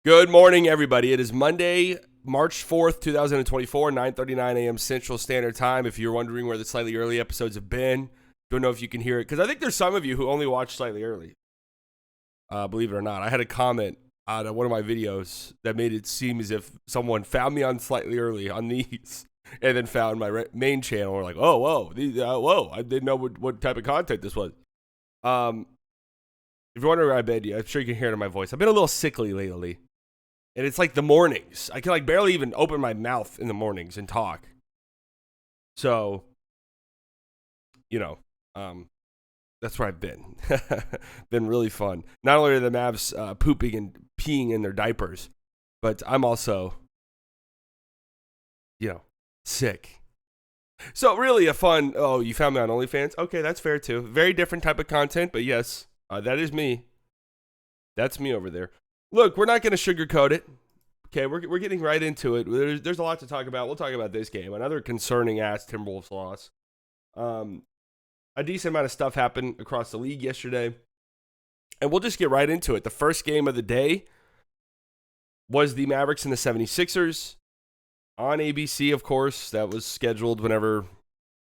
Good morning, everybody. It is Monday, March 4th, 2024, 9:39 a.m. Central Standard Time. If you're wondering where the slightly early episodes have been, don't know if you can hear it, because I think there's some of you who only watch slightly early. Believe it or not. I had a comment on one of my videos that made it seem as if someone found me on slightly early on these and then found my main channel. We're like, oh, whoa, I didn't know what type of content this was. If you're wondering where I've been, I'm sure you can hear it in my voice. I've been a little sickly lately. And it's like the mornings. I can barely even open my mouth in the mornings and talk. So, that's where I've been. Been really fun. Not only are the Mavs pooping and peeing in their diapers, but I'm also, sick. So really a fun, you found me on OnlyFans? Okay, that's fair too. Very different type of content, but yes, that is me. That's me over there. Look, we're not going to sugarcoat it. Okay, we're getting right into it. There's a lot to talk about. We'll talk about this game. Another concerning-ass Timberwolves loss. A decent amount of stuff happened across the league yesterday. And we'll just get right into it. The first game of the day was the Mavericks and the 76ers. On ABC, of course. That was scheduled whenever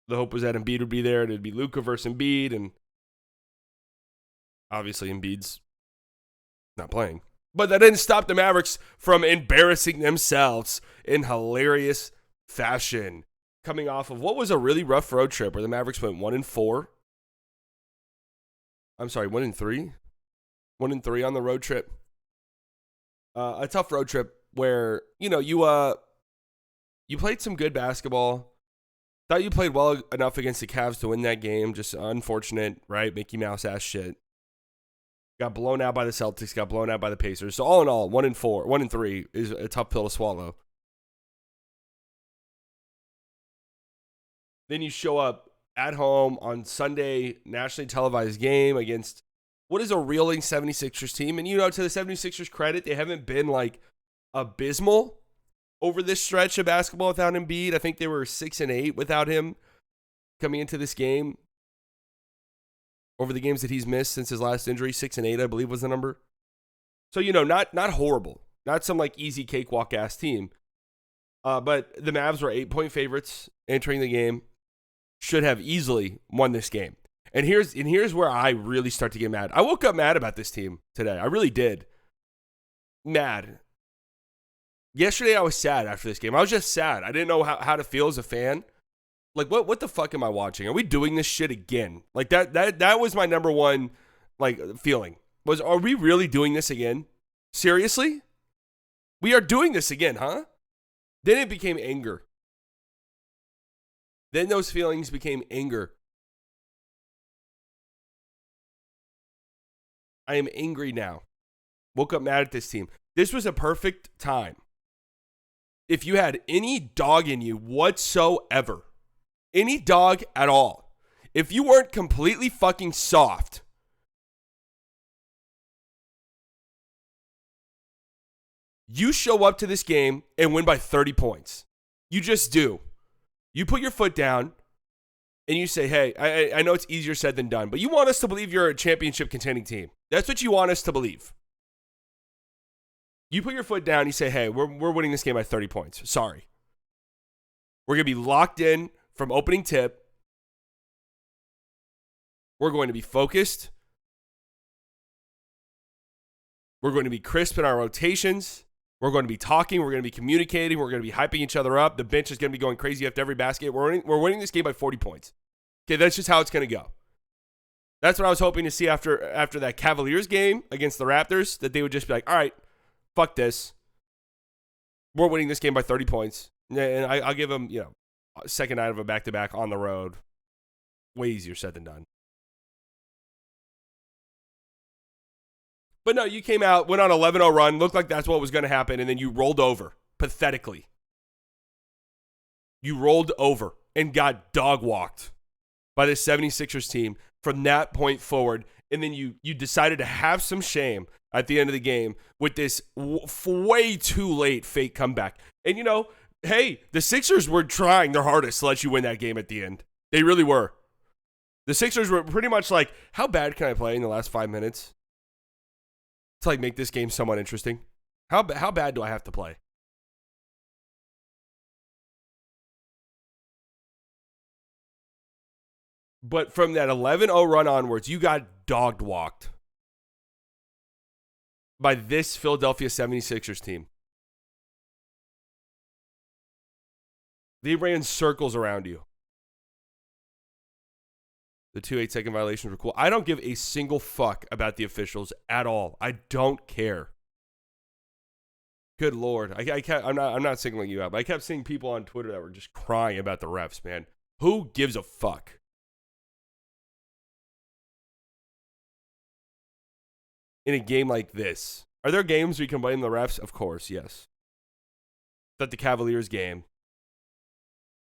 the hope was that Embiid would be there. It'd be Luka versus Embiid. And obviously Embiid's not playing. But that didn't stop the Mavericks from embarrassing themselves in hilarious fashion. Coming off of what was a really rough road trip where the Mavericks went 1-4. I'm sorry, 1-3. 1-3 on the road trip. A tough road trip where, you played some good basketball. Thought you played well enough against the Cavs to win that game. Just unfortunate, right? Mickey Mouse ass shit. Got blown out by the Celtics, got blown out by the Pacers. So all in all, 1-3 is a tough pill to swallow. Then you show up at home on Sunday, nationally televised game against what is a reeling 76ers team. And, to the 76ers credit, they haven't been, abysmal over this stretch of basketball without Embiid. I think they were 6-8 without him coming into this game. Over the games that he's missed since his last injury, 6-8, I believe was the number. So, not horrible. Not some easy cakewalk ass team. But the Mavs were 8-point favorites entering the game. Should have easily won this game. And here's where I really start to get mad. I woke up mad about this team today. I really did. Mad. Yesterday I was sad after this game. I was just sad. I didn't know how to feel as a fan. What the fuck am I watching? Are we doing this shit again? That was my number one, feeling. Are we really doing this again? Seriously? We are doing this again, huh? Then it became anger. Then those feelings became anger. I am angry now. Woke up mad at this team. This was a perfect time. If you had any dog in you whatsoever, any dog at all, if you weren't completely fucking soft, you show up to this game and win by 30 points. You just do. You put your foot down and you say, hey, I know it's easier said than done, but you want us to believe you're a championship contending team. That's what you want us to believe. You put your foot down, you say, hey, we're winning this game by 30 points. Sorry. We're going to be locked in from opening tip. We're going to be focused. We're going to be crisp in our rotations. We're going to be talking. We're going to be communicating. We're going to be hyping each other up. The bench is going to be going crazy after every basket. We're winning this game by 40 points. Okay, that's just how it's going to go. That's what I was hoping to see after that Cavaliers game against the Raptors, that they would just be like, all right, fuck this. We're winning this game by 30 points. And I'll give them, second night of a back-to-back on the road. Way easier said than done. But no, you came out, went on an 11-0 run, looked like that's what was going to happen, and then you rolled over, pathetically. You rolled over and got dog-walked by the 76ers team from that point forward, and then you decided to have some shame at the end of the game with this way too late fake comeback. And, hey, the Sixers were trying their hardest to let you win that game at the end. They really were. The Sixers were pretty much like, how bad can I play in the last 5 minutes to make this game somewhat interesting? How bad do I have to play? But from that 11-0 run onwards, you got dog walked by this Philadelphia 76ers team. They ran circles around you. The 2 8-second violations were cool. I don't give a single fuck about the officials at all. I don't care. Good Lord. I'm not singling you out, but I kept seeing people on Twitter that were just crying about the refs, man. Who gives a fuck? In a game like this. Are there games where you can blame the refs? Of course, yes. But the Cavaliers game,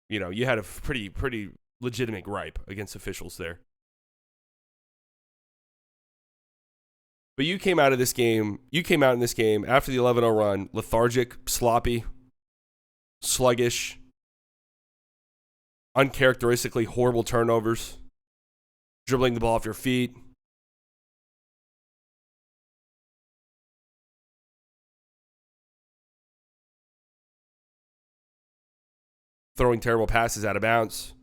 you had a pretty legitimate gripe against officials there. But you came out in this game after the 11-0 run, lethargic, sloppy, sluggish, uncharacteristically horrible turnovers, dribbling the ball off your feet. Throwing terrible passes out of bounds.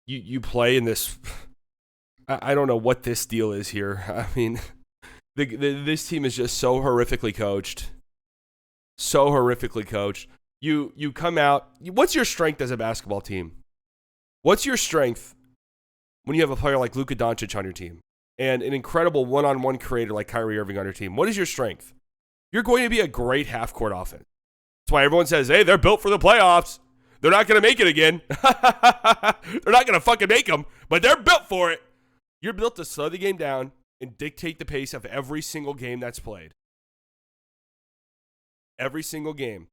You play in this. I don't know what this deal is here. I mean, this team is just so horrifically coached. So horrifically coached. You come out. What's your strength as a basketball team? What's your strength when you have a player like Luka Doncic on your team and an incredible one-on-one creator like Kyrie Irving on your team? What is your strength? You're going to be a great half-court offense. That's why everyone says, hey, they're built for the playoffs. They're not going to make it again. They're not going to fucking make them, but they're built for it. You're built to slow the game down and dictate the pace of every single game that's played. Every single game.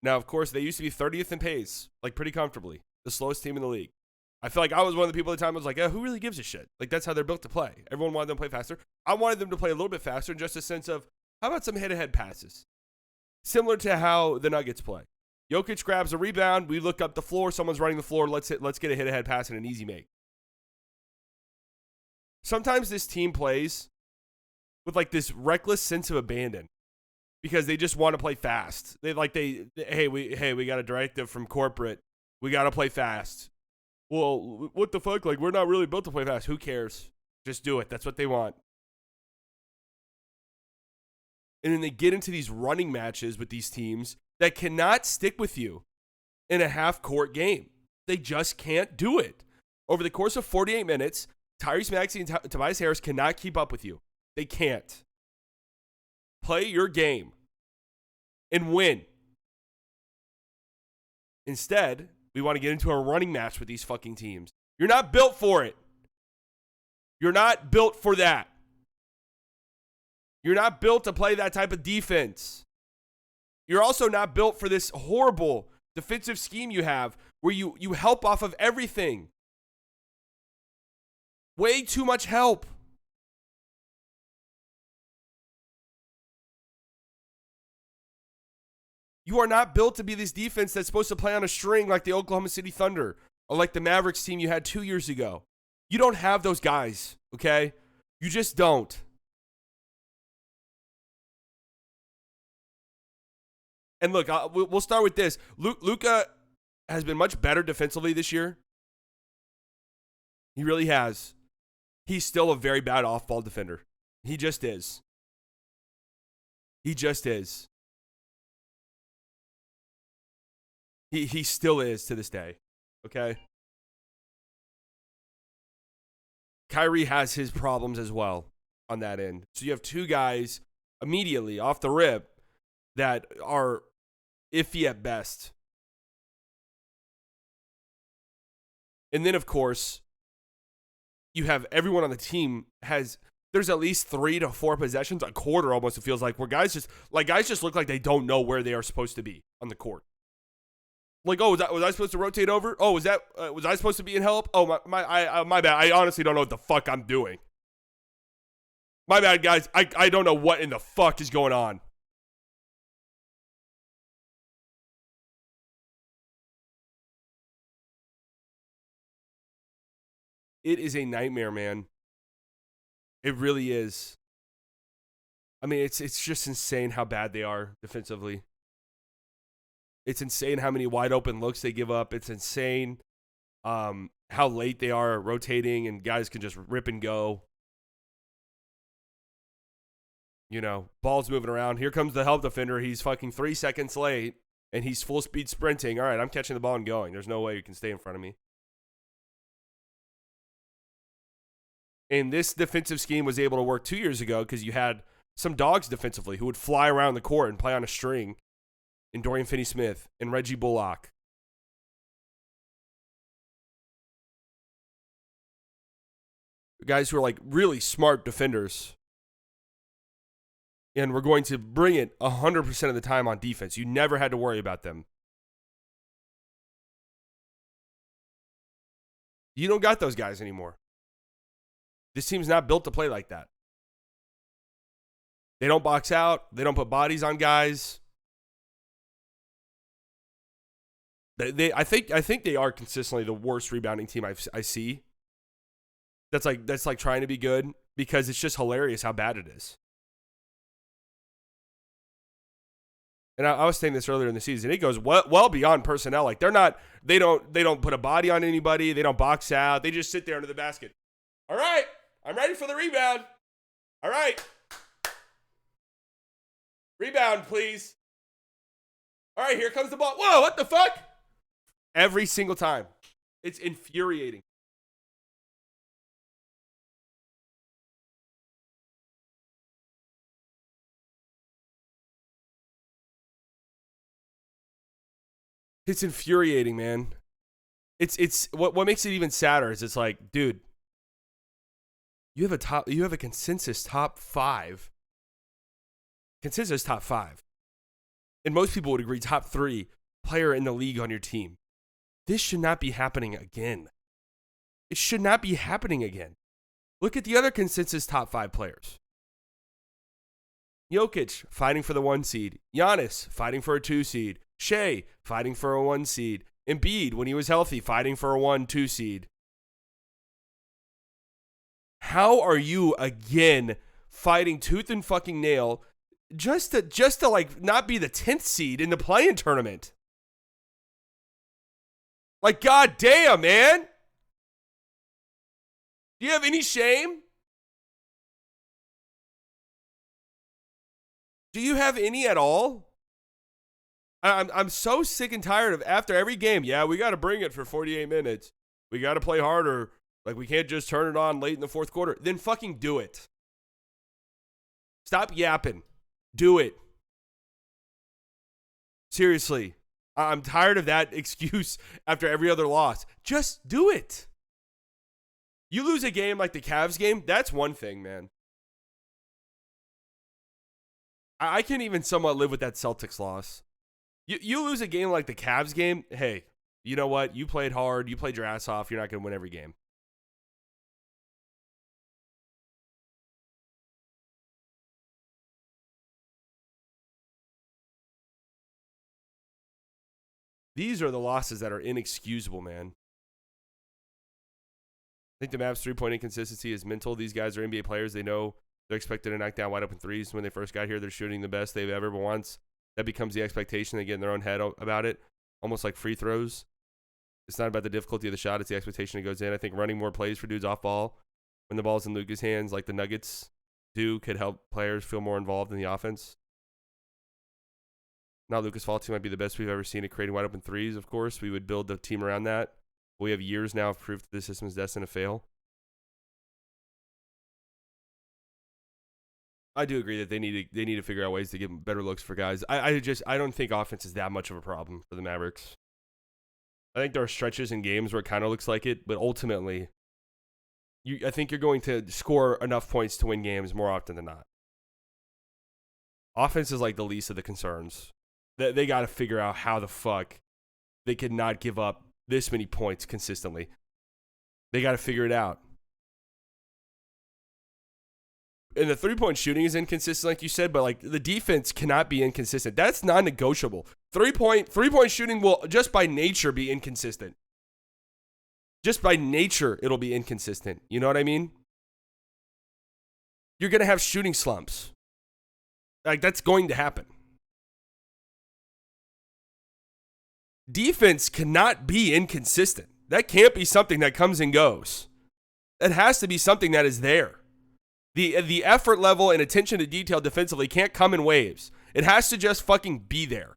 Now, of course, they used to be 30th in pace, like pretty comfortably. The slowest team in the league. I feel like I was one of the people at the time who was like, who really gives a shit? Like, that's how they're built to play. Everyone wanted them to play faster. I wanted them to play a little bit faster in just a sense of, how about some head-to-head passes? Similar to how the Nuggets play. Jokic grabs a rebound. We look up the floor. Someone's running the floor. Let's get a hit-ahead pass and an easy make. Sometimes this team plays with like this reckless sense of abandon because they just want to play fast. We got a directive from corporate. We got to play fast. Well, what the fuck? Like, we're not really built to play fast. Who cares? Just do it. That's what they want. And then they get into these running matches with these teams that cannot stick with you in a half-court game. They just can't do it. Over the course of 48 minutes, Tyrese Maxey and Tobias Harris cannot keep up with you. They can't. Play your game and win. Instead, we want to get into a running match with these fucking teams. You're not built for it. You're not built for that. You're not built to play that type of defense. You're also not built for this horrible defensive scheme you have where you help off of everything. Way too much help. You are not built to be this defense that's supposed to play on a string like the Oklahoma City Thunder or like the Mavericks team you had 2 years ago. You don't have those guys, okay? You just don't. And look, we'll start with this. Luka has been much better defensively this year. He really has. He's still a very bad off-ball defender. He just is. He just is. He still is to this day. Okay? Kyrie has his problems as well on that end. So you have two guys immediately off the rip that are iffy at best. And then, of course, you have everyone on the team there's at least 3 to 4 possessions, a quarter almost, it feels like, where guys just look like they don't know where they are supposed to be on the court. Like, oh, was I supposed to rotate over? Oh, was I supposed to be in help? Oh, my bad. I honestly don't know what the fuck I'm doing. My bad, guys. I don't know what in the fuck is going on. It is a nightmare, man. It really is. I mean, it's just insane how bad they are defensively. It's insane how many wide open looks they give up. It's insane how late they are rotating and guys can just rip and go. You know, ball's moving around. Here comes the help defender. He's fucking 3 seconds late and he's full speed sprinting. All right, I'm catching the ball and going. There's no way you can stay in front of me. And this defensive scheme was able to work 2 years ago because you had some dogs defensively who would fly around the court and play on a string in Dorian Finney-Smith and Reggie Bullock. Guys who are like really smart defenders. And we're going to bring it 100% of the time on defense. You never had to worry about them. You don't got those guys anymore. This team's not built to play like that. They don't box out. They don't put bodies on guys. I think they are consistently the worst rebounding team I see. That's like trying to be good because it's just hilarious how bad it is. And I was saying this earlier in the season. It goes well beyond personnel. Like they don't put a body on anybody. They don't box out. They just sit there under the basket. All right, I'm ready for the rebound. All right, rebound, please. All right, here comes the ball. Whoa, what the fuck? Every single time. It's infuriating. It's infuriating, man. It's what makes it even sadder is it's like, dude, you have a consensus top 5. Consensus top 5. And most people would agree top 3 player in the league on your team. This should not be happening again. It should not be happening again. Look at the other consensus top 5 players. Jokic fighting for the 1 seed. Giannis fighting for a 2 seed. Shea fighting for a 1 seed. Embiid, when he was healthy, fighting for a 1-2 seed. How are you again fighting tooth and fucking nail just to like not be the 10th seed in the play-in tournament? Like, goddamn, man. Do you have any shame? Do you have any at all? I'm so sick and tired of after every game. Yeah, we got to bring it for 48 minutes. We got to play harder. Like, we can't just turn it on late in the fourth quarter. Then fucking do it. Stop yapping. Do it. Seriously. I'm tired of that excuse after every other loss. Just do it. You lose a game like the Cavs game, that's one thing, man. I can even somewhat live with that Celtics loss. You lose a game like the Cavs game, hey, you know what? You played hard. You played your ass off. You're not going to win every game. These are the losses that are inexcusable, man. I think the Mavs' three-point inconsistency is mental. These guys are NBA players. They know they're expected to knock down wide open threes. When they first got here, they're shooting the best they've ever. But once that becomes the expectation, they get in their own head about it, almost like free throws. It's not about the difficulty of the shot. It's the expectation that goes in. I think running more plays for dudes off ball when the ball's in Luka's hands, like the Nuggets do, could help players feel more involved in the offense. Not Luka's fault. He might be the best we've ever seen at creating wide open threes, of course. We would build the team around that. We have years now of proof that this system is destined to fail. I do agree that they need to figure out ways to get better looks for guys. I don't think offense is that much of a problem for the Mavericks. I think there are stretches in games where it kind of looks like it, but ultimately, I think you're going to score enough points to win games more often than not. Offense is like the least of the concerns. They got to figure out how the fuck they could not give up this many points consistently. They got to figure it out. And the three-point shooting is inconsistent, like you said, but like the defense cannot be inconsistent. That's non-negotiable. Three-point shooting will just by nature be inconsistent. Just by nature, it'll be inconsistent. You know what I mean? you're going to have shooting slumps. Like, that's going to happen. Defense cannot be inconsistent. That can't be something that comes and goes. It has to be something that is there. The effort level and attention to detail defensively can't come in waves. It has to just fucking be there.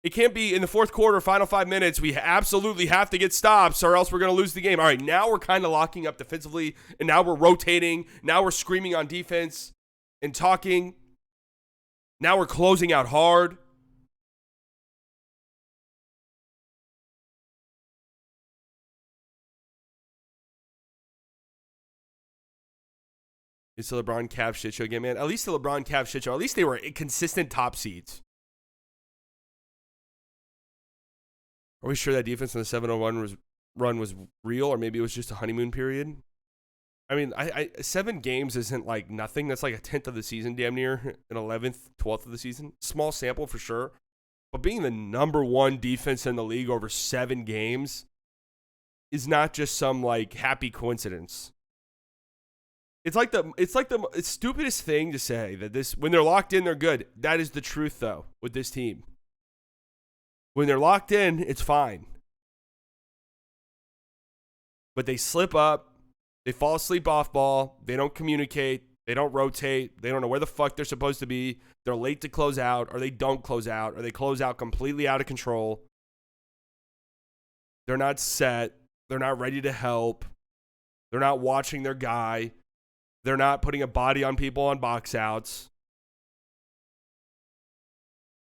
It can't be in the fourth quarter, final 5 minutes, we absolutely have to get stops or else we're going to lose the game. All right, now we're kind of locking up defensively, and now we're rotating. Now we're screaming on defense and talking. Now we're closing out hard. It's the LeBron Cavs shit show again, man. At least the LeBron Cavs shit show, at least they were consistent top seeds. Are we sure that defense in the 7-0 run was real, or maybe it was just a honeymoon period? I mean, 7 games isn't like nothing. That's like a 10th of the season, damn near, an 11th, 12th of the season. Small sample for sure. But being the number 1 defense in the league over 7 games is not just some like happy coincidence. It's like the stupidest thing to say that this, when they're locked in, they're good. That is the truth, though, with this team. When they're locked in, it's fine. But they slip up. They fall asleep off ball. They don't communicate. They don't rotate. They don't know where the fuck they're supposed to be. They're late to close out, or they don't close out, or they close out completely out of control. They're not set. They're not ready to help. They're not watching their guy. They're not putting a body on people on box outs.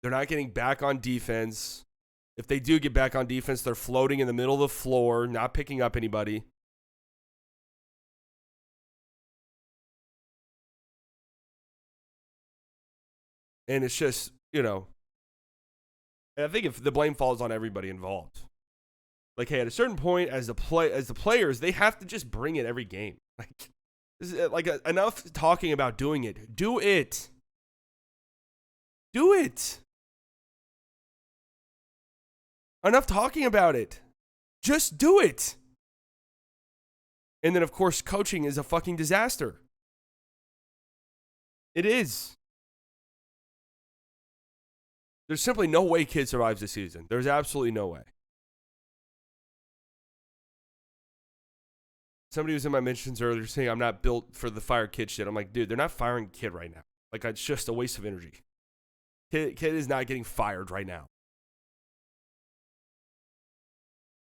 They're not getting back on defense. If they do get back on defense, they're floating in the middle of the floor, not picking up anybody. And it's just, you know, and I think if the blame falls on everybody involved. Like, hey, at a certain point, as the players, they have to just bring it every game. Enough talking about doing it. Do it. Do it. Enough talking about it. Just do it. And then, of course, coaching is a fucking disaster. It is. There's simply no way Kid survives this season. There's absolutely no way. Somebody was in my mentions earlier saying I'm not built for the fire Kid shit. I'm like, dude, they're not firing Kid right now. Like, it's just a waste of energy. Kid is not getting fired right now.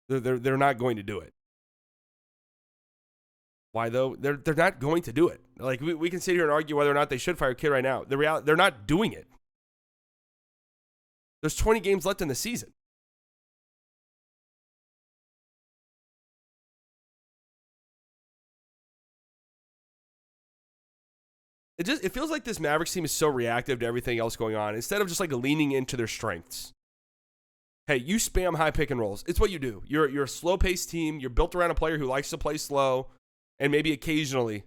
They're not going to do it. Why though? They're not going to do it. Like, we can sit here and argue whether or not they should fire Kid right now. The reality, they're not doing it. There's 20 games left in the season. It feels like this Mavericks team is so reactive to everything else going on instead of just like leaning into their strengths. Hey, you spam high pick and rolls. It's what you do. You're a slow-paced team. You're built around a player who likes to play slow, and maybe occasionally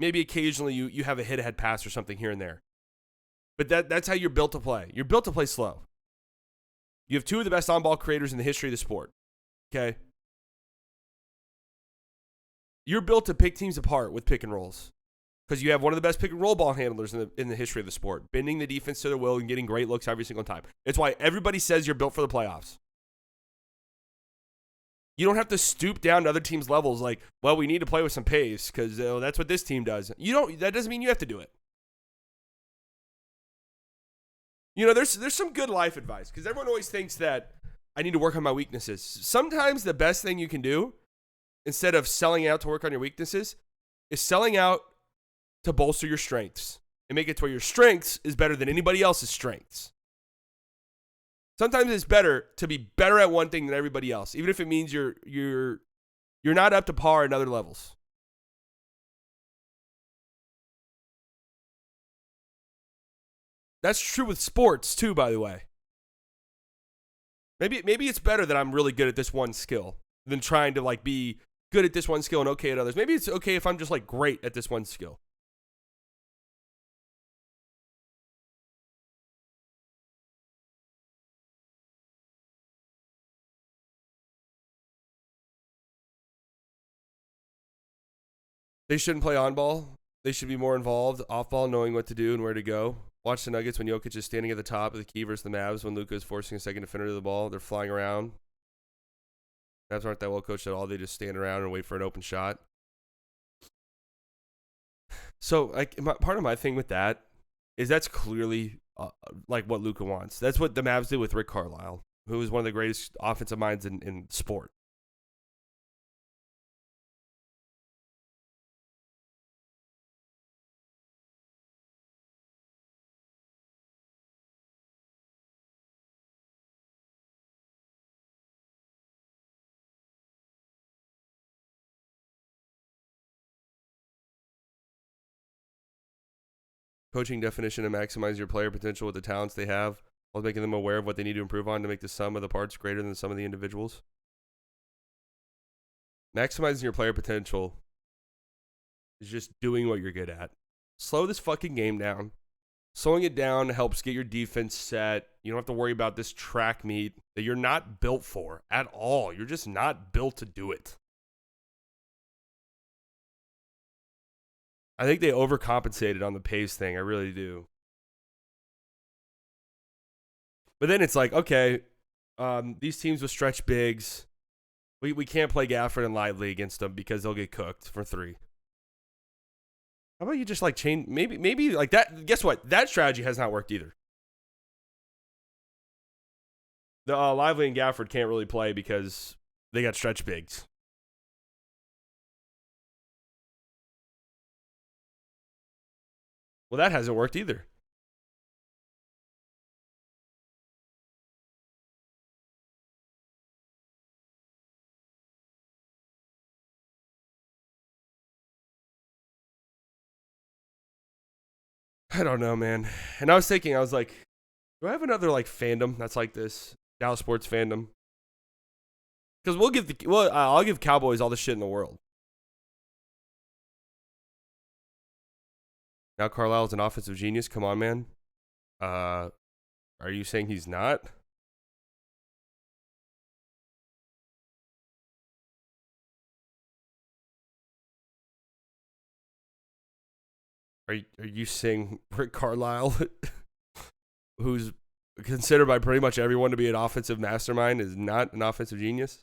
you have a hit-ahead pass or something here and there. But that's how you're built to play. You're built to play slow. You have 2 of the best on-ball creators in the history of the sport. Okay? You're built to pick teams apart with pick and rolls because you have one of the best pick and roll ball handlers in the history of the sport, bending the defense to their will and getting great looks every single time. It's why everybody says you're built for the playoffs. You don't have to stoop down to other teams' levels like, well, we need to play with some pace because that's what this team does. That doesn't mean you have to do it. You know, there's some good life advice because everyone always thinks that I need to work on my weaknesses. Sometimes the best thing you can do, instead of selling out to work on your weaknesses, is selling out to bolster your strengths and make it to where your strengths is better than anybody else's strengths. Sometimes it's better to be better at one thing than everybody else, even if it means you're not up to par at other levels. That's true with sports too, by the way. Maybe it's better that I'm really good at this one skill than trying to like be good at this one skill and okay at others. Maybe it's okay if I'm just like great at this one skill. They shouldn't play on ball. They should be more involved. Off ball, knowing what to do and where to go. Watch the Nuggets when Jokic is standing at the top of the key versus the Mavs when Luka is forcing a second defender to the ball. They're flying around. Mavs aren't that well coached at all. They just stand around and wait for an open shot. So, like, part of my thing with that is that's clearly like what Luka wants. That's what the Mavs did with Rick Carlisle, who is one of the greatest offensive minds in sport. Coaching definition to maximize your player potential with the talents they have, while making them aware of what they need to improve on to make the sum of the parts greater than the sum of the individuals. Maximizing your player potential is just doing what you're good at. Slow this fucking game down. Slowing it down helps get your defense set. You don't have to worry about this track meet that you're not built for at all. You're just not built to do it. I think they overcompensated on the pace thing. I really do. But then it's like, okay, these teams with stretch bigs, we can't play Gafford and Lively against them because they'll get cooked for three. How about you just like change, maybe like that? Guess what? That strategy has not worked either. The Lively and Gafford can't really play because they got stretch bigs. Well, that hasn't worked either. I don't know, man. And I was thinking, I was like, do I have another like fandom that's like this? Dallas sports fandom? Because I'll give Cowboys all the shit in the world. Now Carlisle's an offensive genius. Come on, man. Are you saying he's not? Are you saying Rick Carlisle, who's considered by pretty much everyone to be an offensive mastermind, is not an offensive genius?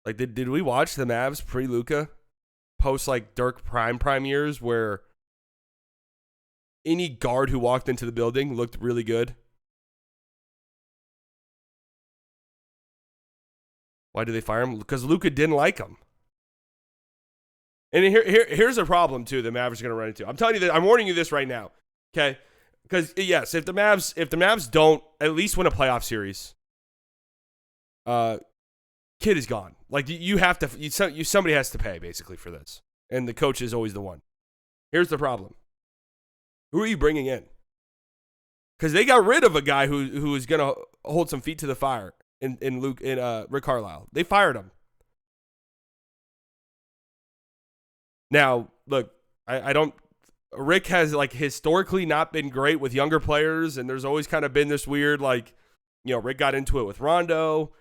Like, did we watch the Mavs pre-Luka post like Dirk prime years where any guard who walked into the building looked really good? Why did they fire him? Because Luka didn't like him. And here's a problem too the Mavs are going to run into. I'm telling you that, I'm warning you this right now, okay? Because yes, if the Mavs don't at least win a playoff series, kid is gone. Like you have to, somebody has to pay basically for this, and the coach is always the one. Here's the problem: who are you bringing in? Because they got rid of a guy who was going to hold some feet to the fire in Rick Carlisle. They fired him. Now, look, I don't. Rick has like historically not been great with younger players, and there's always kind of been this weird like, Rick got into it with Rondo.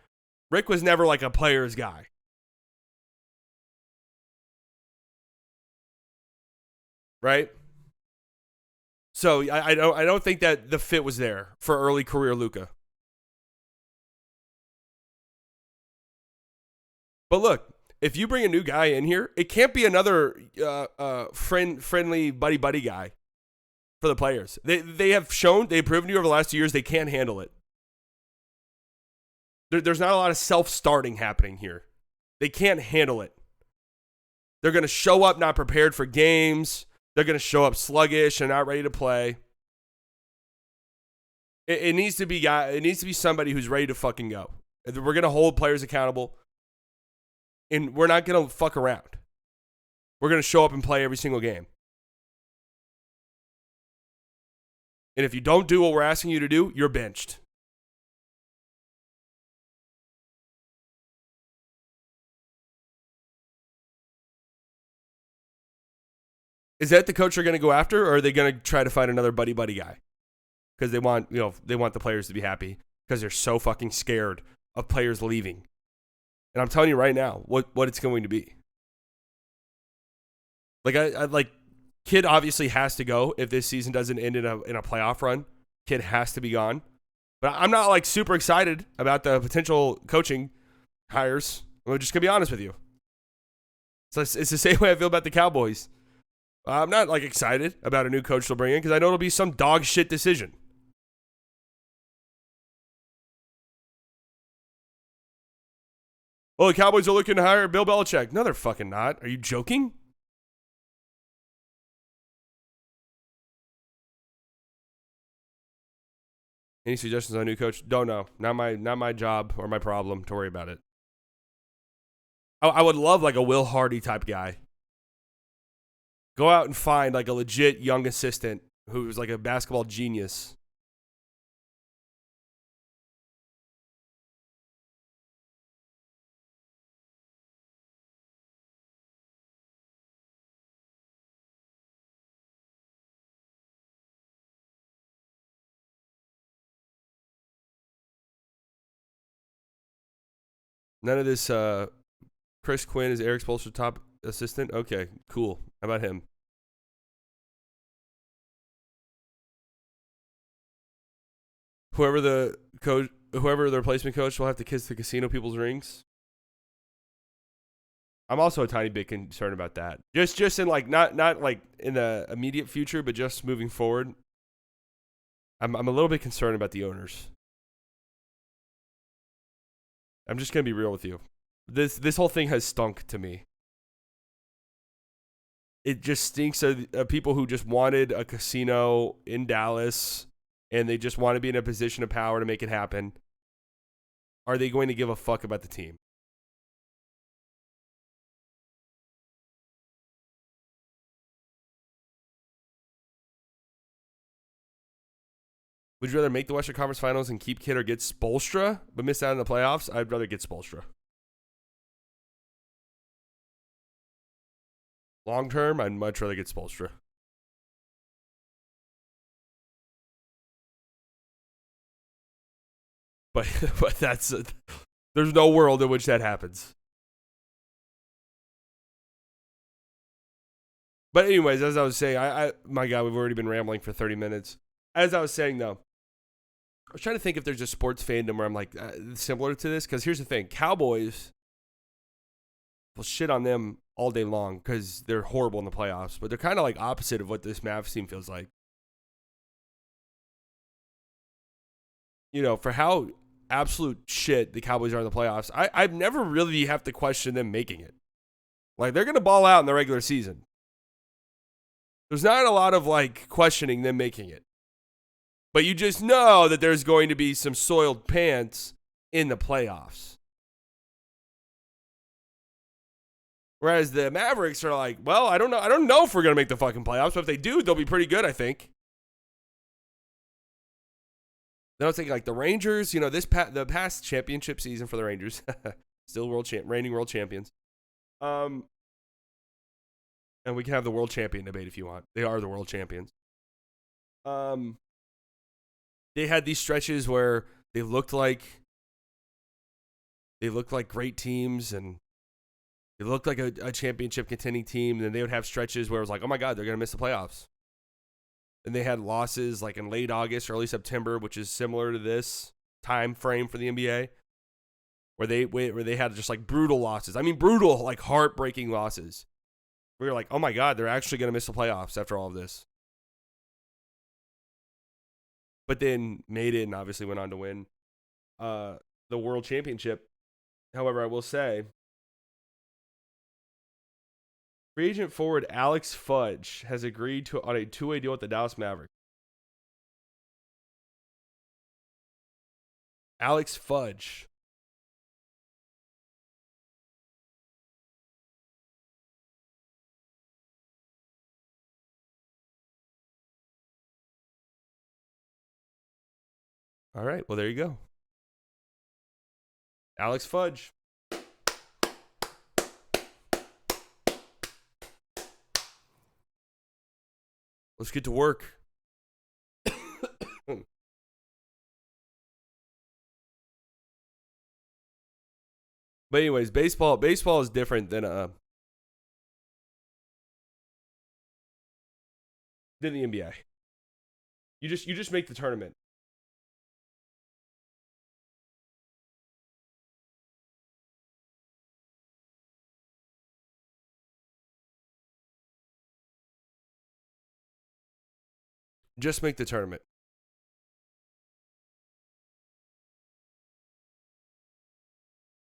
Rick was never like a player's guy. Right? So I don't think that the fit was there for early career Luka. But look, if you bring a new guy in here, it can't be another friendly buddy guy for the players. They have shown, they've proven to you over the last 2 years they can't handle it. There's not a lot of self-starting happening here. They can't handle it. They're going to show up not prepared for games. They're going to show up sluggish and not ready to play. It needs to be somebody who's ready to fucking go. We're going to hold players accountable. And we're not going to fuck around. We're going to show up and play every single game. And if you don't do what we're asking you to do, you're benched. Is that the coach they're going to go after, or are they going to try to find another buddy guy? Because they want the players to be happy because they're so fucking scared of players leaving. And I'm telling you right now what it's going to be. Like I like Kid obviously has to go if this season doesn't end in a playoff run. Kid has to be gone. But I'm not like super excited about the potential coaching hires. I'm just gonna be honest with you. So it's the same way I feel about the Cowboys. I'm not like excited about a new coach they'll bring in because I know it'll be some dog shit decision. Oh, the Cowboys are looking to hire Bill Belichick. No, they're fucking not. Are you joking? Any suggestions on a new coach? Don't know. Not my job or my problem to worry about it. I would love like a Will Hardy type guy. Go out and find like a legit young assistant who's like a basketball genius. None of this Chris Quinn is Eric Spoelstra's top assistant. Okay, cool. How about him? Whoever the replacement coach will have to kiss the casino people's rings. I'm also a tiny bit concerned about that. Just in like not like in the immediate future, but just moving forward. I'm a little bit concerned about the owners. I'm just gonna be real with you. This whole thing has stunk to me. It just stinks of people who just wanted a casino in Dallas and they just want to be in a position of power to make it happen. Are they going to give a fuck about the team? Would you rather make the Western Conference Finals and keep Kid or get Spoelstra but miss out in the playoffs? I'd rather get Spoelstra. Long term, I'd much rather get Spoelstra. But that's there's no world in which that happens. But anyways, as I was saying, I my God, we've already been rambling for 30 minutes. As I was saying though, I was trying to think if there's a sports fandom where I'm like similar to this because here's the thing: Cowboys will shit on them all day long because they're horrible in the playoffs, but they're kind of like opposite of what this Mavs team feels like. You know, for how absolute shit the Cowboys are in the playoffs, I've never really have to question them making it. Like they're gonna ball out in the regular season. There's not a lot of like questioning them making it. But you just know that there's going to be some soiled pants in the playoffs. Whereas the Mavericks are like, well, I don't know. I don't know if we're going to make the fucking playoffs, but if they do, they'll be pretty good, I think. Then I was thinking like the Rangers, you know, the past championship season for the Rangers, still reigning world champions. And we can have the world champion debate if you want. They are the world champions. They had these stretches where they looked like great teams and they looked like a championship contending team. And then they would have stretches where it was like, oh my God, they're going to miss the playoffs. And they had losses like in late August, early September, which is similar to this time frame for the NBA, where they had just like brutal losses. I mean, brutal, like heartbreaking losses. We were like, oh my God, they're actually going to miss the playoffs after all of this. But then made it and obviously went on to win the world championship. However, I will say, free agent forward Alex Fudge has agreed on a two-way deal with the Dallas Mavericks. Alex Fudge. All right, well, there you go. Alex Fudge. Let's get to work. But anyways, baseball is different than the NBA. You just make the tournament. Just make the tournament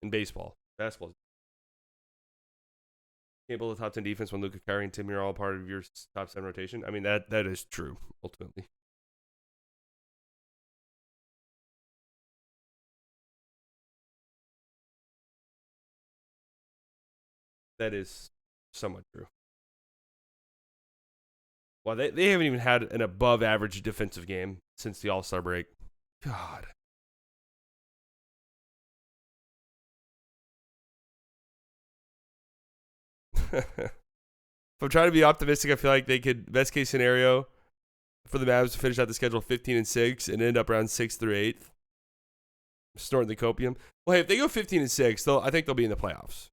in baseball. Basketball. Can't build a top 10 defense when Luka, Kyrie, and Timmy are all part of your top 7 rotation. I mean, that is true, ultimately. That is somewhat true. Well, they haven't even had an above average defensive game since the All Star break. God. If I'm trying to be optimistic, I feel like they could, best case scenario for the Mavs to finish out the schedule 15-6 and end up around 6th through 8th. Snorting the copium. Well, hey, if they go 15-6, I think they'll be in the playoffs.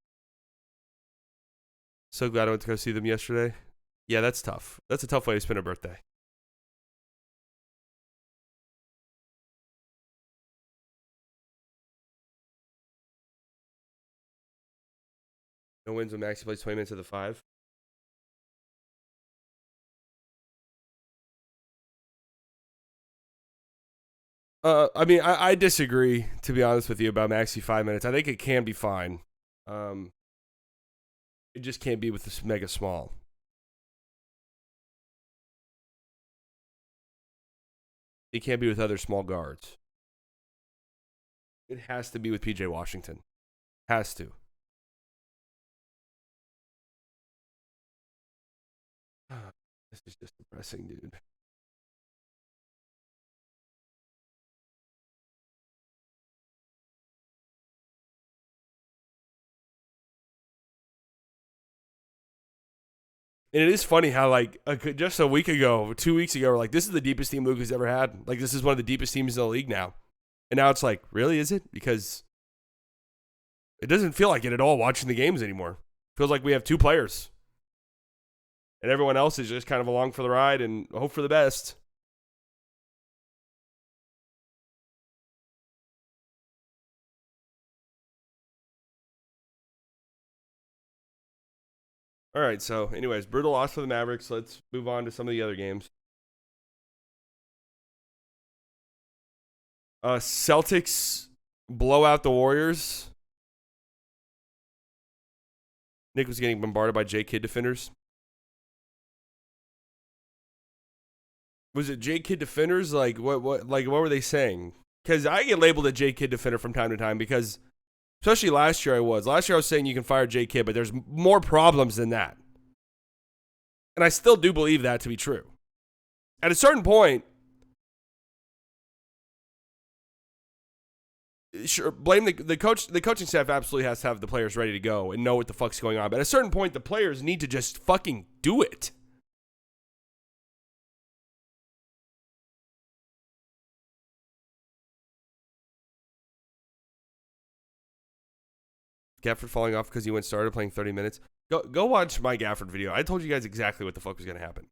So glad I went to go see them yesterday. Yeah, that's tough. That's a tough way to spend a birthday. No wins when Maxi plays 20 minutes of the 5. I mean, I disagree, to be honest with you, about Maxi 5 minutes. I think it can be fine. Um, it just can't be with this mega small. It can't be with other small guards. It has to be with PJ Washington. Has to. This is just depressing, dude. And it is funny how, like, just a week ago, 2 weeks ago, we're like, this is the deepest team Luka's ever had. Like, this is one of the deepest teams in the league now. And now it's like, really, is it? Because it doesn't feel like it at all watching the games anymore. It feels like we have two players. And everyone else is just kind of along for the ride and hope for the best. All right, so anyways, brutal loss for the Mavericks. Let's move on to some of the other games. Celtics blow out the Warriors. Nick was getting bombarded by J Kid defenders. Was it J Kid defenders? Like what were they saying? Because I get labeled a J Kid defender from time to time because, especially last year, I was. Last year I was saying you can fire J Kid, but there's more problems than that. And I still do believe that to be true. At a certain point, sure, blame the coach. The coaching staff absolutely has to have the players ready to go and know what the fuck's going on. But at a certain point, the players need to just fucking do it. Gafford falling off because he went started playing 30 minutes. Go watch my Gafford video. I told you guys exactly what the fuck was going to happen.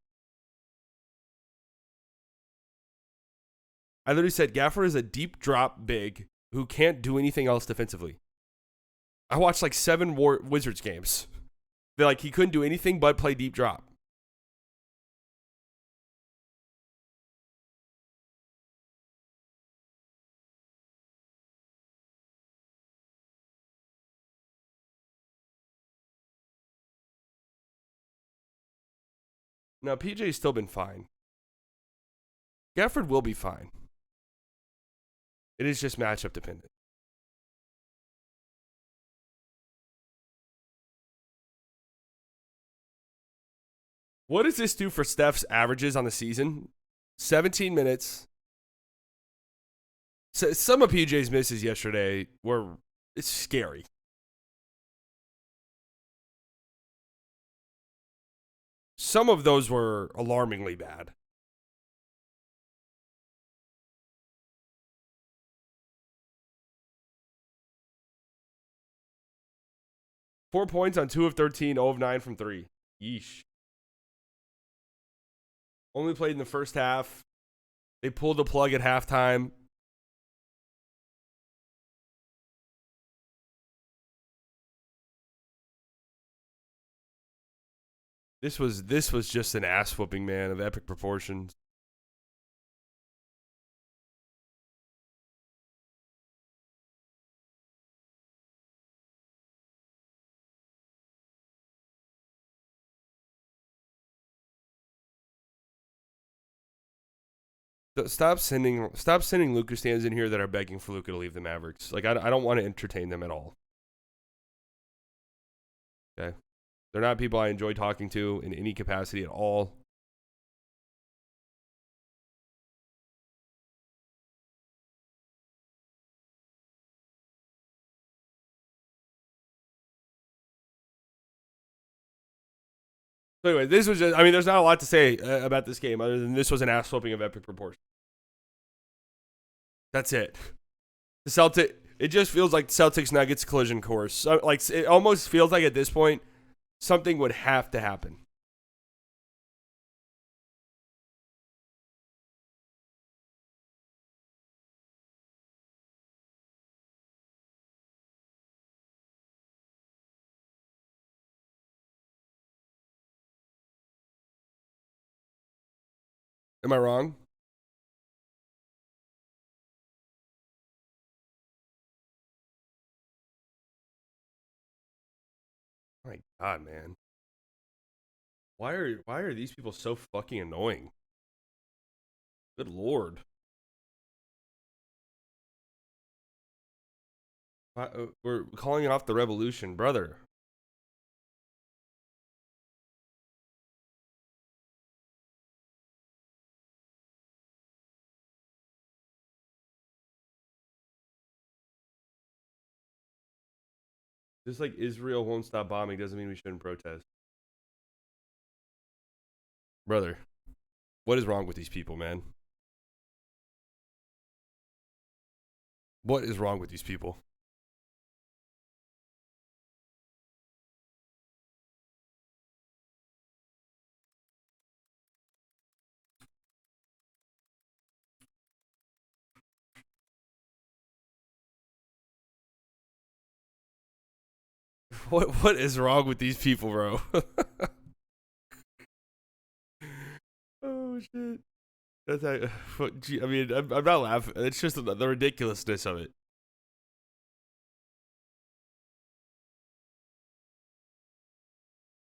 I literally said Gafford is a deep drop big who can't do anything else defensively. I watched like 7 Wizards games. They're like, he couldn't do anything but play deep drop. Now, PJ's still been fine. Gafford will be fine. It is just matchup dependent. What does this do for Steph's averages on the season? 17 minutes. So some of PJ's misses yesterday were it's scary. Some of those were alarmingly bad. 4 points on 2 of 13, 0 of 9 from 3. Yeesh. Only played in the first half. They pulled the plug at halftime. This was just an ass whooping, man, of epic proportions. Stop sending Luka stands in here that are begging for Luka to leave the Mavericks. Like I don't want to entertain them at all. Okay, they're not people I enjoy talking to in any capacity at all. So anyway, this was just, I mean, there's not a lot to say about this game other than this was an ass whooping of epic proportions. That's it. It just feels like Celtics Nuggets collision course. So, like it almost feels like at this point something would have to happen. Am I wrong? My God, man. Why are these people so fucking annoying? Good Lord. We're calling off the revolution, brother. Just like Israel won't stop bombing doesn't mean we shouldn't protest. Brother, what is wrong with these people, man? What is wrong with these people? What is wrong with these people, bro? Oh shit. That's I mean, I'm not laughing. It's just the ridiculousness of it.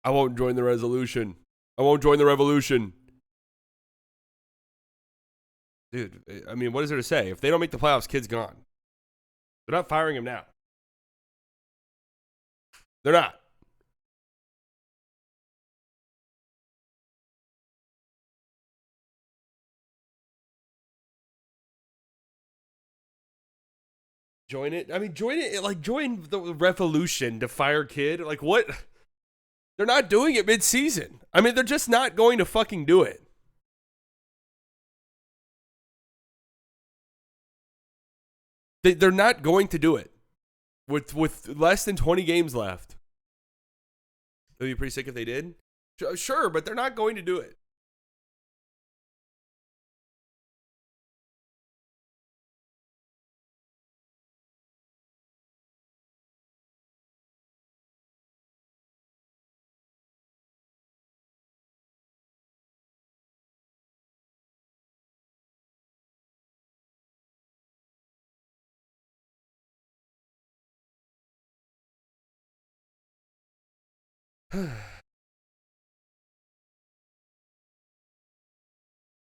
I won't join the resolution. I won't join the revolution. Dude, I mean, what is there to say? If they don't make the playoffs, kid's gone. They're not firing him now. They're not. Join it. I mean, join it. Like, join the revolution to fire kid. Like, what? They're not doing it mid-season. I mean, they're just not going to fucking do it. They're not going to do it with less than 20 games left. It'd be pretty sick if they did. Sure, but they're not going to do it.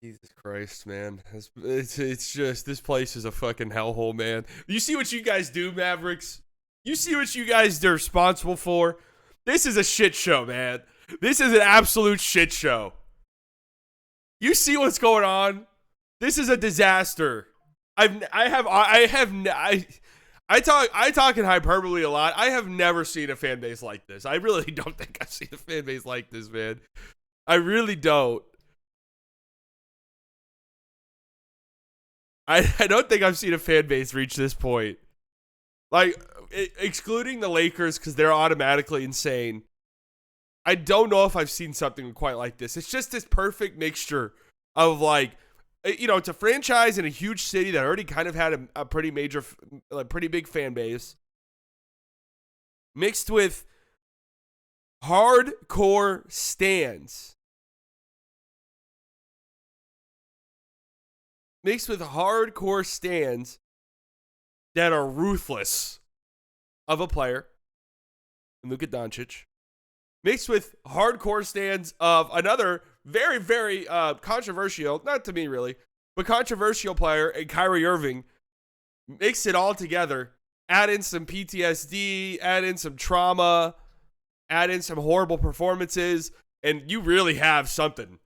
Jesus Christ, man. It's just, this place is a fucking hellhole, man. You see what you guys do, Mavericks? You see what you guys are responsible for? This is a shit show, man. This is an absolute shit show. You see what's going on? This is a disaster. I talk in hyperbole a lot. I have never seen a fan base like this. I really don't think I've seen a fan base like this, man. I really don't. I don't think I've seen a fan base reach this point. Like, excluding the Lakers because they're automatically insane. I don't know if I've seen something quite like this. It's just this perfect mixture of like, it's a franchise in a huge city that already kind of had a pretty major, pretty big fan base, mixed with hardcore stands. Mixed with hardcore stands that are ruthless of a player, Luka Doncic, mixed with hardcore stands of another very, very controversial, not to me really, but controversial player, and Kyrie Irving. Mix it all together, add in some PTSD, add in some trauma, add in some horrible performances, and you really have something.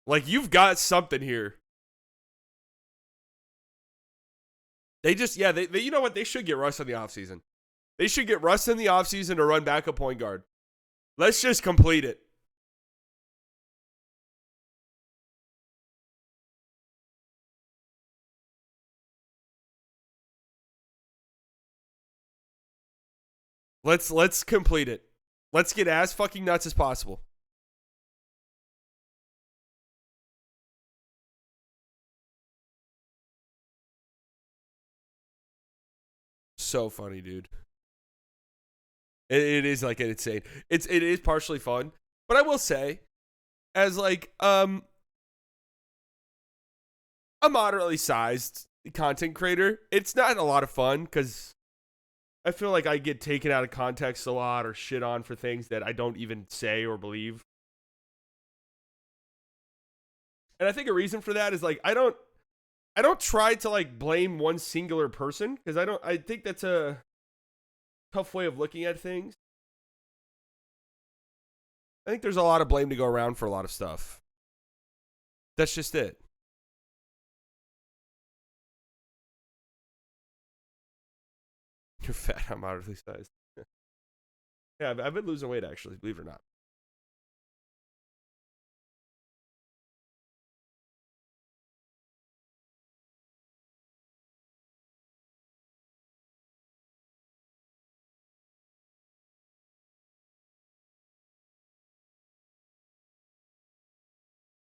Like, you've got something here. They just, they you know what? They should get Russ in the offseason. They should get Russ in the offseason to run back a point guard. Let's just complete it. Let's complete it. Let's get as fucking nuts as possible. So funny, dude. It is like insane. It is partially fun, but I will say, as like a moderately sized content creator, it's not a lot of fun because I feel like I get taken out of context a lot or shit on for things that I don't even say or believe. And I think a reason for that is like I don't try to like blame one singular person because I think that's a tough way of looking at things. I think there's a lot of blame to go around for a lot of stuff. That's just it. You're fat. I'm moderately sized. Yeah, I've been losing weight actually, believe it or not.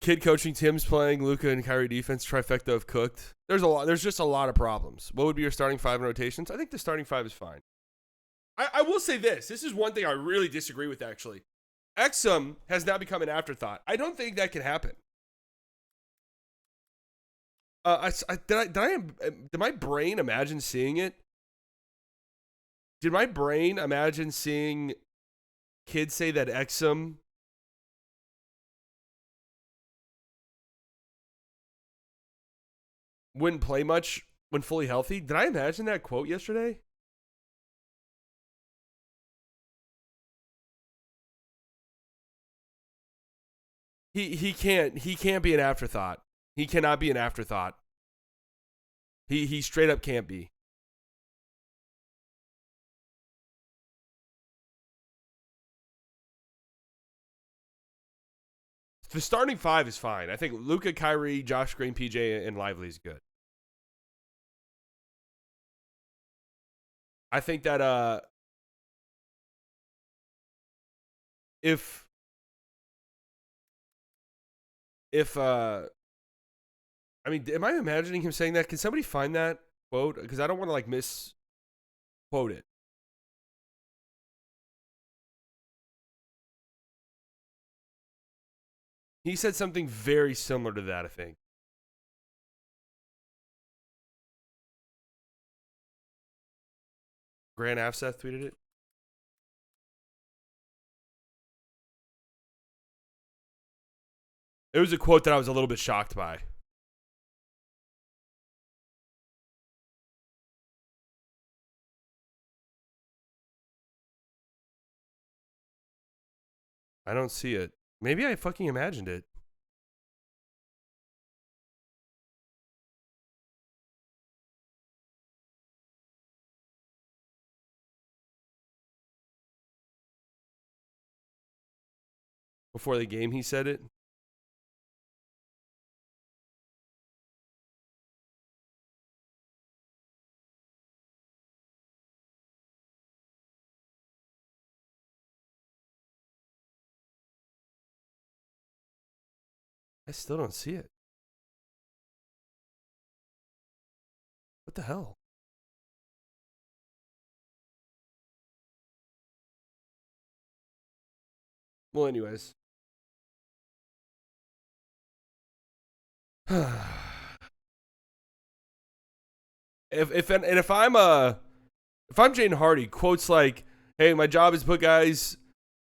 Kid coaching Tim's playing Luka and Kyrie defense trifecta of cooked. There's a lot. There's just a lot of problems. What would be your starting five in rotations? I think the starting five is fine. I will say this. This is one thing I really disagree with actually. Exum has now become an afterthought. I don't think that can happen. Did my brain imagine seeing it? Did my brain imagine seeing kids say that Exum wouldn't play much when fully healthy? Did I imagine that quote yesterday? He can't be an afterthought. He cannot be an afterthought. He straight up can't be. The starting five is fine. I think Luka, Kyrie, Josh Green, PJ, and Lively is good. I think that if I mean, am I imagining him saying that? Can somebody find that quote? Because I don't want to like misquote it. He said something very similar to that, I think. Grant Afseth tweeted it. It was a quote that I was a little bit shocked by. I don't see it. Maybe I fucking imagined it. Before the game, he said it. I still don't see it. What the hell? Well, anyways. if I'm Jane Hardy, quotes like, "Hey, my job is to put guys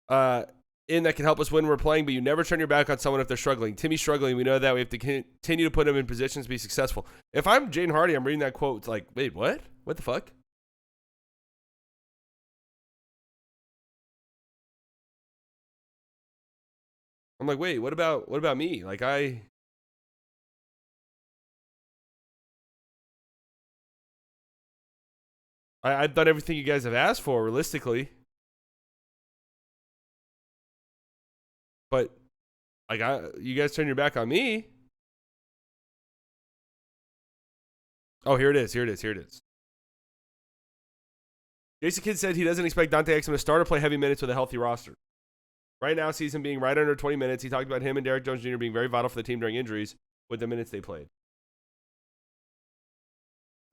uh in that can help us when we're playing, but you never turn your back on someone if they're struggling. Timmy's struggling. We know that. We have to continue to put him in positions to be successful." If I'm Jane Hardy, I'm reading that quote. It's like, wait, what? What the fuck? I'm like, wait, what about me? Like I've done everything you guys have asked for realistically, but like you guys turn your back on me. Oh, here it is. Here it is. Here it is. Jason Kidd said he doesn't expect Dante Exum to start or play heavy minutes with a healthy roster. Right now, sees him being right under 20 minutes. He talked about him and Derek Jones Jr. being very vital for the team during injuries with the minutes they played.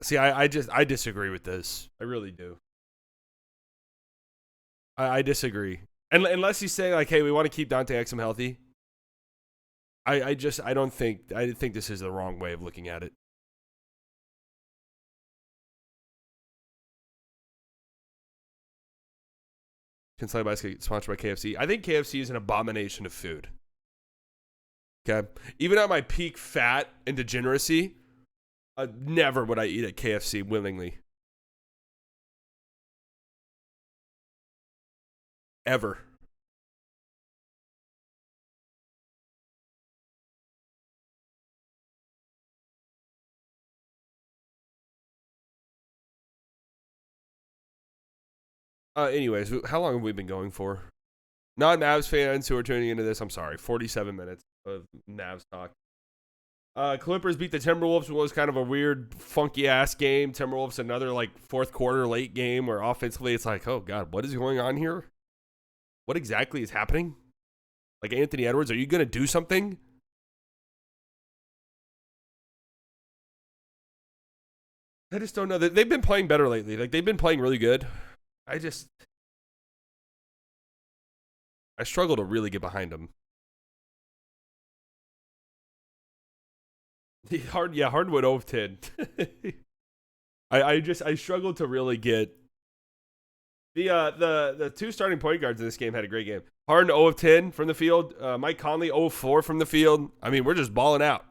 See, I disagree with this. I really do. I disagree. And unless he's saying like, hey, we want to keep Dante Exum healthy. I think this is the wrong way of looking at it. Consigned by sponsored by KFC. I think KFC is an abomination of food. Okay, even at my peak fat and degeneracy, never would I eat at KFC willingly. Ever. Anyways, how long have we been going for? Non-Mavs fans who are tuning into this, I'm sorry. 47 minutes of Mavs talk. Clippers beat the Timberwolves. It was kind of a weird, funky-ass game. Timberwolves, another, like, fourth quarter late game where offensively it's like, oh, God, what is going on here? What exactly is happening? Like, Anthony Edwards, are you going to do something? I just don't know. They've been playing better lately. Like, they've been playing really good. I struggle to really get behind them. Hardwood Overton. I struggle to really get the two starting point guards in this game had a great game. Harden 0 of 10 from the field. Mike Conley 0 of 4 from the field. I mean, we're just balling out.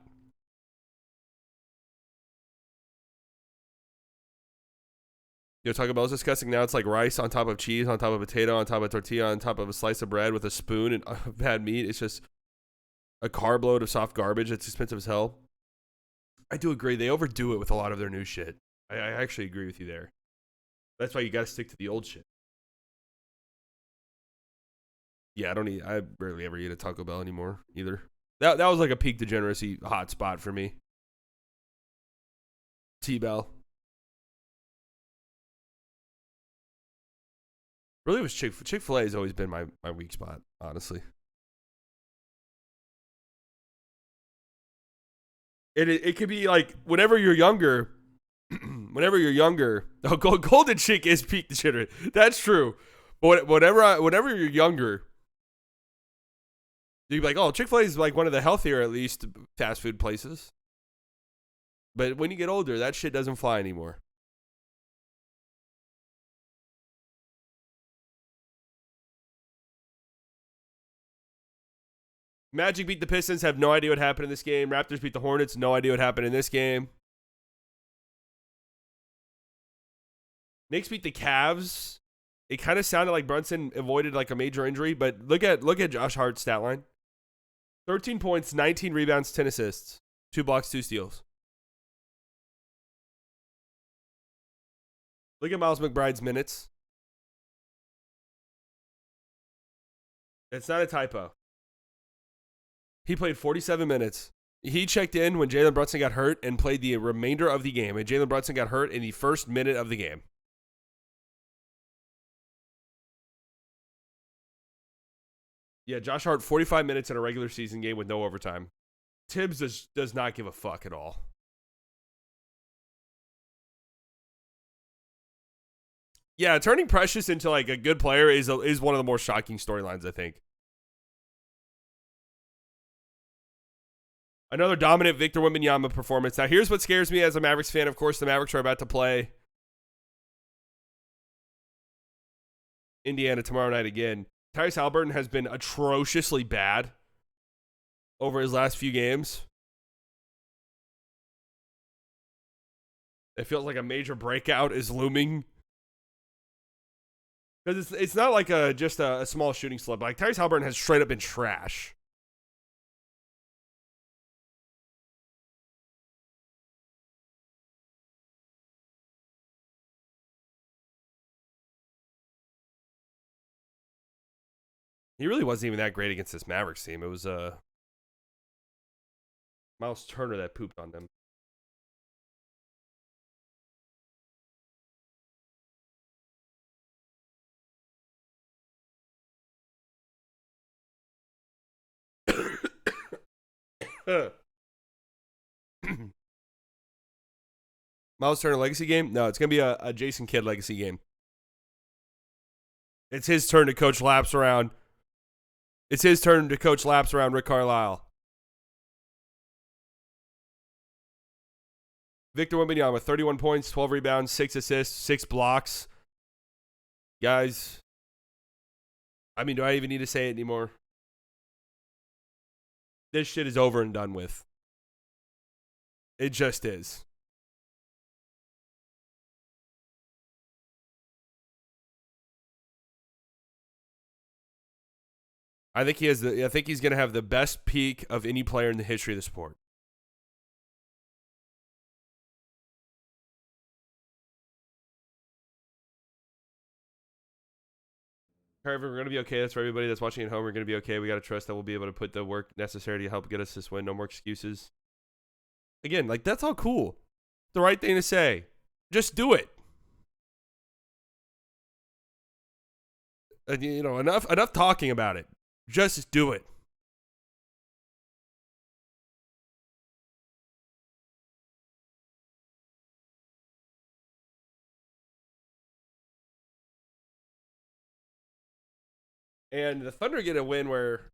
Taco Bell's disgusting now. It's like rice on top of cheese, on top of potato, on top of tortilla, on top of a slice of bread with a spoon and bad meat. It's just a carb load of soft garbage. It's expensive as hell. I do agree. They overdo it with a lot of their new shit. I actually agree with you there. That's why you got to stick to the old shit. Yeah, I barely ever eat a Taco Bell anymore either. That was like a peak degeneracy hot spot for me. T-Bell. Really was Chick-fil-A has always been my weak spot, honestly. It could be like whenever you're younger, oh, Golden Chick is peak degenerate. That's true. But whenever you're younger, you'd be like, oh, Chick-fil-A is like one of the healthier, at least, fast food places. But when you get older, that shit doesn't fly anymore. Magic beat the Pistons, have no idea what happened in this game. Raptors beat the Hornets, no idea what happened in this game. Knicks beat the Cavs. It kind of sounded like Brunson avoided like a major injury, but look at Josh Hart's stat line. 13 points, 19 rebounds, 10 assists, 2 blocks, 2 steals. Look at Miles McBride's minutes. It's not a typo. He played 47 minutes. He checked in when Jalen Brunson got hurt and played the remainder of the game. And Jalen Brunson got hurt in the first minute of the game. Yeah, Josh Hart, 45 minutes in a regular season game with no overtime. Tibbs does not give a fuck at all. Yeah, turning Precious into like a good player is one of the more shocking storylines, I think. Another dominant Victor Wembanyama performance. Now, here's what scares me as a Mavericks fan. Of course, the Mavericks are about to play Indiana tomorrow night again. Tyrese Haliburton has been atrociously bad over his last few games. It feels like a major breakout is looming. Because it's not like just a small shooting slip. Like, Tyrese Haliburton has straight up been trash. He really wasn't even that great against this Mavericks team. It was Miles Turner that pooped on them. Miles Turner legacy game? No, it's going to be a Jason Kidd legacy game. It's his turn to coach laps around. It's his turn to coach laps around Rick Carlisle. Victor Wembanyama with 31 points, 12 rebounds, 6 assists, 6 blocks. Guys, I mean, do I even need to say it anymore? This shit is over and done with. It just is. I think he's going to have the best peak of any player in the history of the sport. However, we're going to be okay. That's for everybody that's watching at home. We're going to be okay. We got to trust that we'll be able to put the work necessary to help get us this win. No more excuses. Again, like, that's all cool. The right thing to say. Just do it. You know, enough talking about it. Just do it. And the Thunder get a win where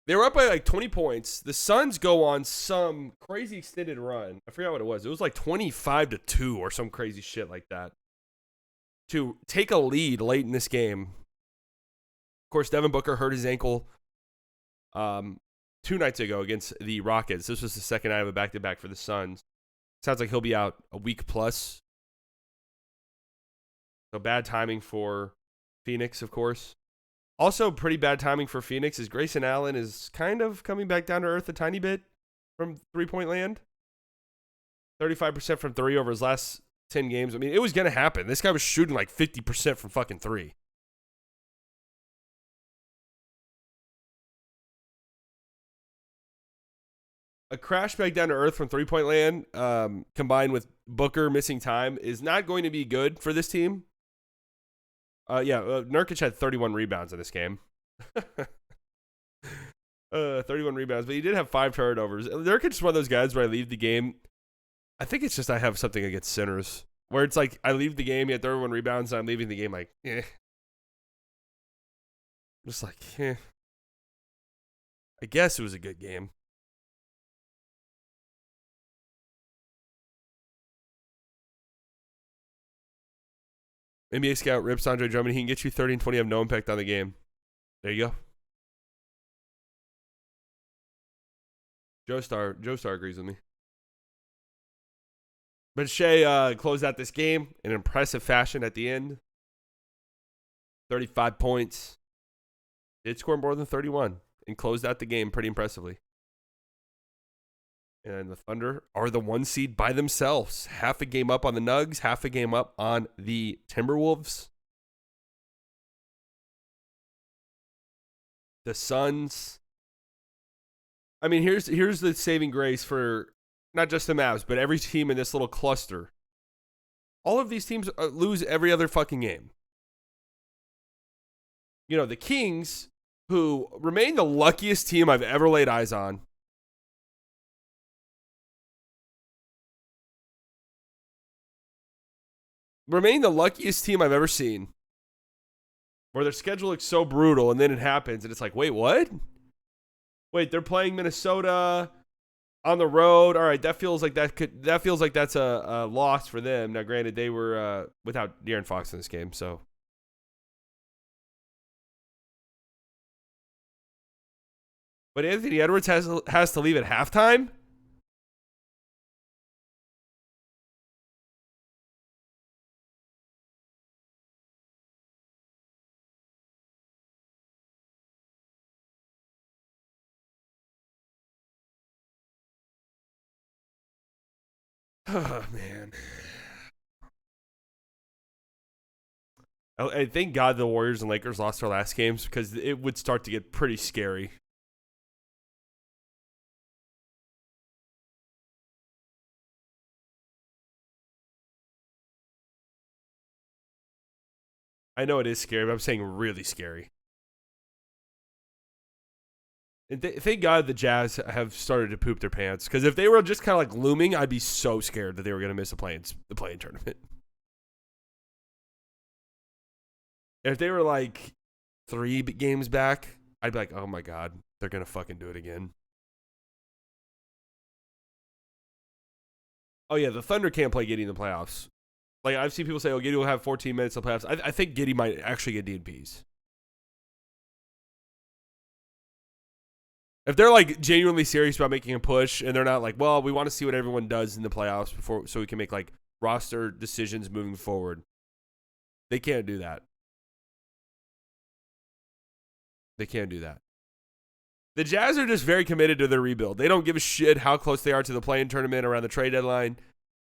they were up by like 20 points. The Suns go on some crazy extended run. I forgot what it was. It was like 25-2 or some crazy shit like that to take a lead late in this game. Of course, Devin Booker hurt his ankle 2 nights ago against the Rockets. This was the second night of a back-to-back for the Suns. Sounds like he'll be out a week plus. So bad timing for Phoenix, of course. Also, pretty bad timing for Phoenix is Grayson Allen is kind of coming back down to earth a tiny bit from three-point land. 35% from three over his last 10 games. I mean, it was going to happen. This guy was shooting like 50% from fucking three. A crash back down to earth from three-point land combined with Booker missing time is not going to be good for this team. Nurkic had 31 rebounds in this game. 31 rebounds, but he did have 5 turnovers. Nurkic is one of those guys where I leave the game. I think it's just I have something against sinners. Where it's like I leave the game, he had 31 rebounds, and I'm leaving the game like, Just like, I guess it was a good game. NBA scout rips Andre Drummond. He can get you 30 and 20, have no impact on the game. There you go. Joe Star agrees with me. But Shea closed out this game in impressive fashion at the end. 35 points. Did score more than 31 and closed out the game pretty impressively. And the Thunder are the 1 seed by themselves. Half a game up on the Nugs, half a game up on the Timberwolves. The Suns. I mean, here's the saving grace for not just the Mavs, but every team in this little cluster. All of these teams lose every other fucking game. You know, the Kings, who remain the luckiest team I've ever laid eyes on. remain the luckiest team I've ever seen. Where their schedule looks so brutal, and then it happens, and it's like, wait, what? Wait, they're playing Minnesota on the road. All right, that feels like that's a loss for them. Now, granted, they were without De'Aaron Fox in this game, so. But Anthony Edwards has to leave at halftime. Oh, man. I thank God the Warriors and Lakers lost their last games because it would start to get pretty scary. I know it is scary, but I'm saying really scary. And thank God the Jazz have started to poop their pants because if they were just kind of like looming, I'd be so scared that they were going to miss the playing tournament. If they were like 3 games back, I'd be like, oh my God, they're going to fucking do it again. Oh yeah, the Thunder can't play Giddey in the playoffs. Like I've seen people say, oh, Giddey will have 14 minutes in the playoffs. I think Giddey might actually get DNPs. If they're like genuinely serious about making a push and they're not like, well, we want to see what everyone does in the playoffs before so we can make like roster decisions moving forward. They can't do that. They can't do that. The Jazz are just very committed to their rebuild. They don't give a shit how close they are to the play-in tournament around the trade deadline.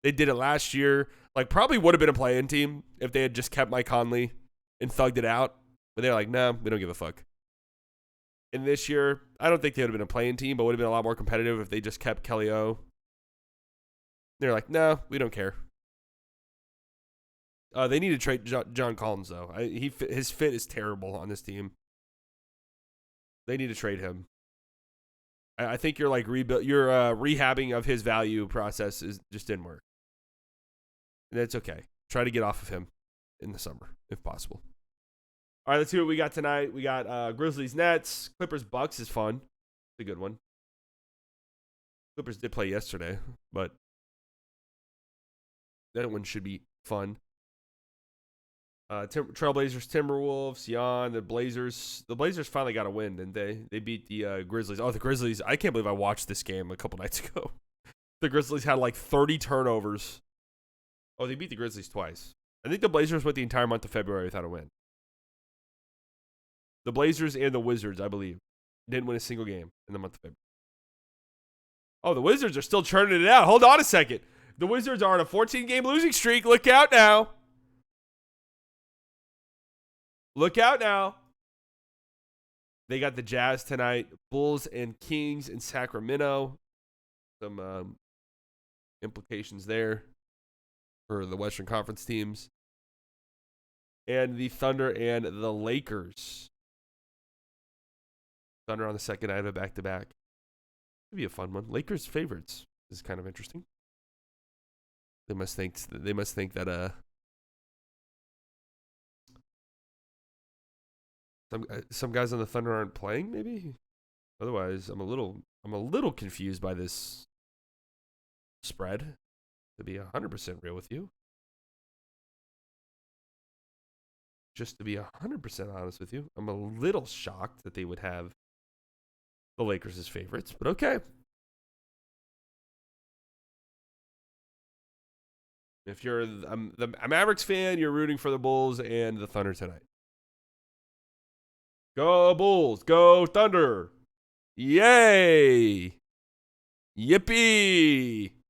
They did it last year. Like, probably would have been a play-in team if they had just kept Mike Conley and thugged it out. But they're like, no, we don't give a fuck. And this year, I don't think they would have been a play-in team, but would have been a lot more competitive if they just kept Kelly O. They're like, no, we don't care. They need to trade John Collins, though. His fit is terrible on this team. They need to trade him. I think your rehabbing of his value process just didn't work. And that's okay. Try to get off of him in the summer, if possible. All right, let's see what we got tonight. We got Grizzlies Nets. Clippers Bucks is fun. It's a good one. Clippers did play yesterday, but that one should be fun. Trailblazers, Timberwolves, the Blazers. The Blazers finally got a win, didn't they? They beat the Grizzlies. Oh, the Grizzlies. I can't believe I watched this game a couple nights ago. The Grizzlies had like 30 turnovers. Oh, they beat the Grizzlies twice. I think the Blazers went the entire month of February without a win. The Blazers and the Wizards, I believe, didn't win a single game in the month of February. Oh, the Wizards are still churning it out. Hold on a second. The Wizards are on a 14-game losing streak. Look out now. Look out now. They got the Jazz tonight. Bulls and Kings in Sacramento. Some implications there for the Western Conference teams. And the Thunder and the Lakers. Thunder on the second night of a back-to-back. Could be a fun one. Lakers favorites. This is kind of interesting. They must think that some guys on the Thunder aren't playing, maybe. Otherwise, I'm a little confused by this spread. To be 100% real with you, just to be 100% honest with you, I'm a little shocked that they would have the Lakers as favorites. But okay. If you're a Mavericks fan, you're rooting for the Bulls and the Thunder tonight. Go Bulls. Go Thunder. Yay. Yippee.